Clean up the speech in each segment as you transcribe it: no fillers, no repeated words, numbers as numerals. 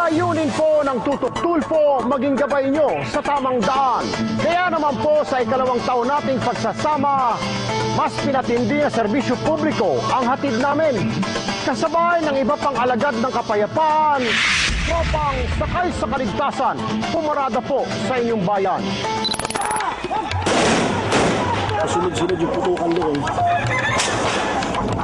Layunin po ng Tutok Tulfo maging gabay nyo sa tamang daan. Kaya naman po sa ikalawang taon nating pagsasama, mas pinatindi na serbisyo publiko ang hatid namin. Kasabay ng iba pang alagad ng kapayapaan, tropang sakay sa kaligtasan, pumarada po sa inyong bayan. Sunod-sunod yung putukan doon.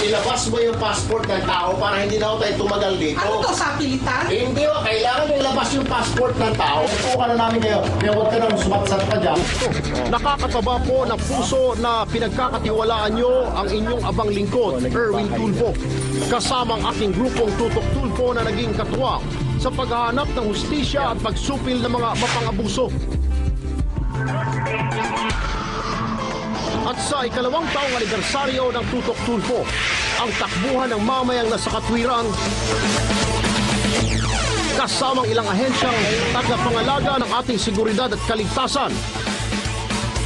Ilabas mo yung passport ng tao para hindi na tayo tumagal dito. Ano to, sa pilitan? Hindi o, kailangan nyo ilabas yung passport ng tao. Putukan na namin kayo. Kaya huwag ka nang sumatsat pa dyan. Nakakataba po ng puso na pinagkakatiwalaan nyo ang inyong abang lingkod, Erwin Tulfo. Kasamang aking grupong Tutok Tulfo na naging katuwang sa paghahanap ng hustisya at pagsupil ng mga mapangabuso. At sa ikalawang taong anibersaryo ng Tutok Tulfo, ang takbuhan ng mamayang nasa katwiran, kasamang ilang ahensyang tagapangalaga ng ating seguridad at kaligtasan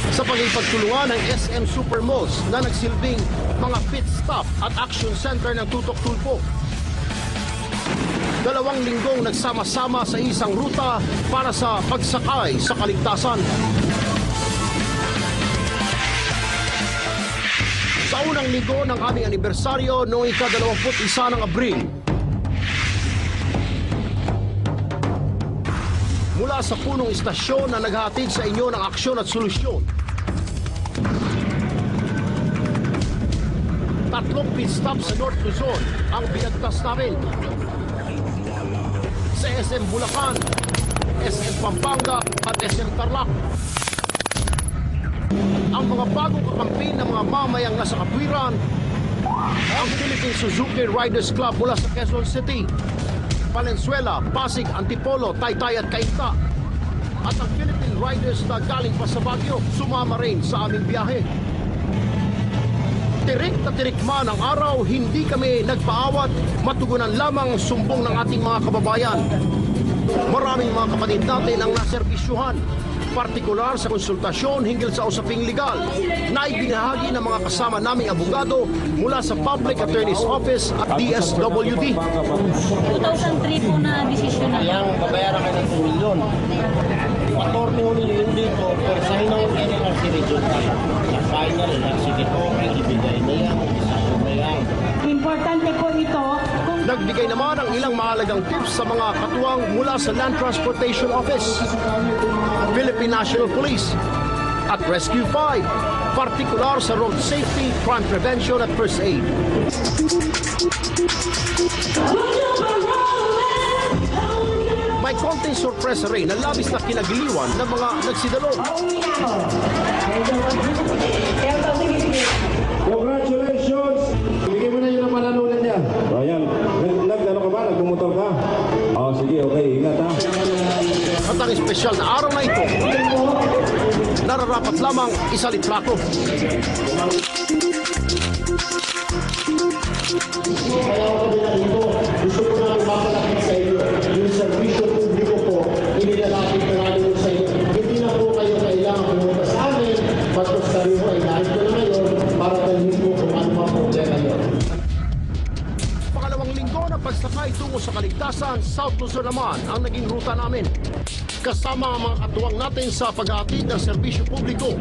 sa pagipagtulungan ng SM Supermalls na nagsilbing mga pit stop at action center ng Tutok Tulfo. 2 linggong nagsama-sama sa isang ruta para sa pagsakay sa kaligtasan. Sa unang linggo ng aming anibersaryo noong ika-21 ng Abril, mula sa punong istasyon na naghahatid sa inyo ng aksyon at solusyon, 3 pit stop sa North Luzon ang binagtas namin. Sa SM Bulacan, SM Pampanga at SM Tarlac. Ang mga bagong kakampi ng mga mamayang nasa katwiran, ang Philippine Suzuki Riders Club mula sa Quezon City, Valenzuela, Pasig, Antipolo, Taytay at Cainta, at ang Philippine Riders na galing pa sa Baguio, sumama rin sa aming biyahe. Tirik na tirik man ang araw, hindi kami nagpaawat, matugunan lamang ang sumbong ng ating mga kababayan. Maraming mga kapatid natin ang naserbisyuhan, partikular sa konsultasyon hinggil sa usaping legal na ibinahagi ng mga kasama naming abogado mula sa Public Attorney's Office at DSWD. 2003 po na desisyon na. Kayang babayaran ka ng 2 milyon. Attorney ho nila dito, pero sa hinang NLRC Region 5, sa final na, sige po, ibigay na yan, isabi na yan. Importante po ito kung Nagbigay naman ang ilang mahalagang tips sa mga katuwang mula sa Land Transportation Office, Philippine National Police at Rescue 5, partikular sa road safety, crime prevention at first aid. May konting sorpresa rin na labis na kinagiliwan ng mga nagsidalo. Congratulations! Bigay mo na yun ang panalunan niya. O yan. Nag-ano ka ba? Nagpumotor ka? O sige, okay. Ingat ha. At ang espesyal na araw na ito, nararapat lamang isalitrato. Kaya ako din dito, gusto ko na mapalapit sa inyo. Yung servisyo publiko po, inilalapit na namin sa inyo. Hindi na po kayo kailangan pumunta sa amin, batos kayo po ay narito na ngayon para dalhin po kung ano mga problema yun. Pangalawang linggo na pagsakay tungo sa kaligtasan, South Luzon naman ang naging ruta namin. Kasama ang mga katuwang natin sa pag-aatid ng serbisyo publiko.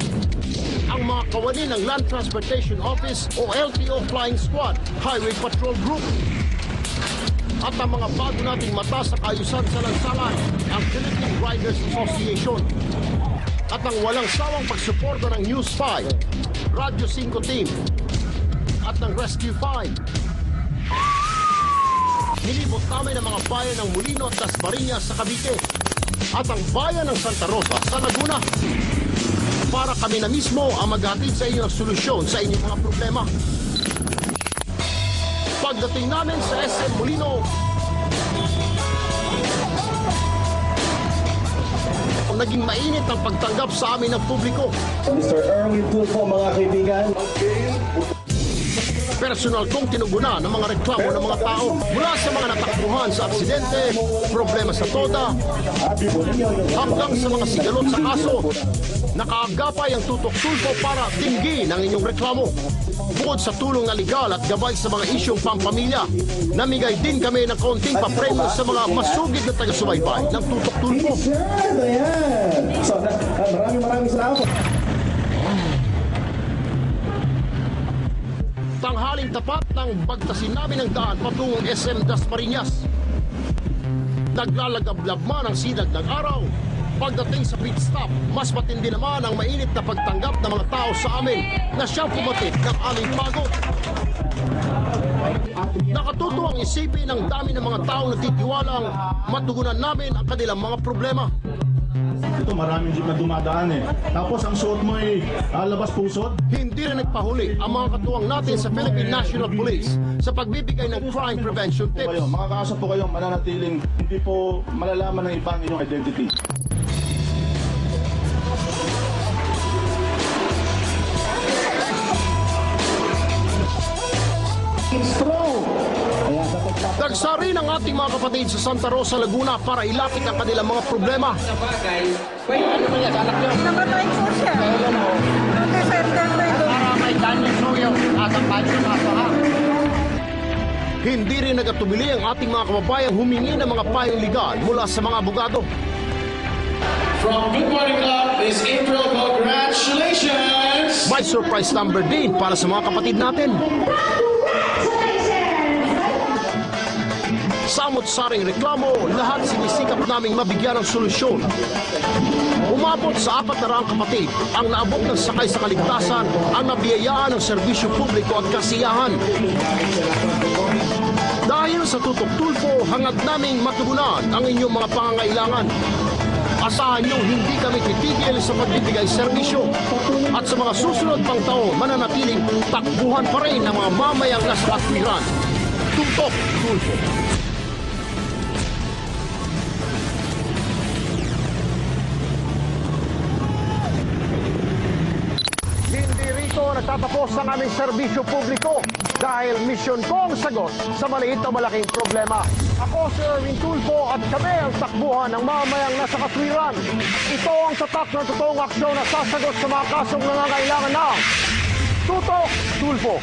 Ang mga kawani ng Land Transportation Office o LTO Flying Squad, Highway Patrol Group. At ang mga bago nating mata sa kaayusan sa lansangan, ang Philippine Riders Association. At ang walang sawang pagsuporta ng News 5, Radyo 5 Team, at ng Rescue 5. Nilibot namin ang mga bayan ng Molino at Dasmariñas sa Cavite at ang bayan ng Santa Rosa sa Laguna para kami na mismo ang maghatid sa inyo ng solusyon sa inyong mga problema. Pagdating namin sa SM Molino, naging mainit ang pagtanggap sa amin ng publiko. Mr. Erwin Tulfo, mga kaibigan. Personal kong tinugunan ng mga reklamo ng mga tao mula sa mga natakbuhan sa aksidente, problema sa toda, hanggang sa mga sigalot sa kaso. Nakaagapay ang Tutok Tulfo para tingin ang inyong reklamo. Bukod sa tulong na legal at gabay sa mga isyong pampamilya, namigay din kami ng konting papremyo sa mga masugid na taga-subaybay ng Tutok Tulfo. Sir, ayan. So, maraming salamat. Tanghaling tapat ng bagtasin namin ang daan patungong SM Dasmariñas. Naglalagablab man ang sinag ng araw. Pagdating sa pit stop, mas matindi naman ang mainit na pagtanggap ng mga tao sa amin na siyang pumatid ng aming pagod. Nakatutuwang isipin ang dami ng mga tao na titiwalang matugunan namin ang kanilang mga problema. Ito maraming jeep na dumadaan eh. Tapos ang suot mo ay labas pusod. Hindi rin nagpahuli ang mga katuwang natin sa Philippine National Police sa pagbibigay ng crime prevention tips. Kayo, makakaasa po kayong mananatiling hindi po malalaman ng ibang inyong identity. Nagsari ng ating mga kapatid sa Santa Rosa, Laguna para ilapit ang kanilang mga problema. Namatay po siya. Nag-defender na ito. Hindi rin nagatubili ang ating mga kababayang humingi ng mga payong legal mula sa mga abogado. From Good Morning Club, Miss April, congratulations! May surprise number din para sa mga kapatid natin. Samot-saring reklamo, lahat sinisikap naming mabigyan ng solusyon. Umabot sa 400 kapatid ang naabot ng sakay sa kaligtasan, ang nabiyayaan ng serbisyo publiko at kasiyahan. Dahil sa Tutok Tulfo, hangad naming matugunan ang inyong mga pangangailangan. Asahan nyo hindi kami titigil sa pagbibigay serbisyo. At sa mga susunod pang taon, mananatiling takbuhan pa rin ang mga mamayang nasa katwiran. Tutok Tulfo. Hindi rito nagtatapos ang aming serbisyo publiko dahil misyon ko ang sagot sa maliit o malaking problema. Ako si Erwin Tulfo at kami ang takbuhan ng mamayang nasa katwiran. Ito ang tatak ng totoong aksyon na sasagot sa mga kasong nangangailangan ng Tutok Tulfo.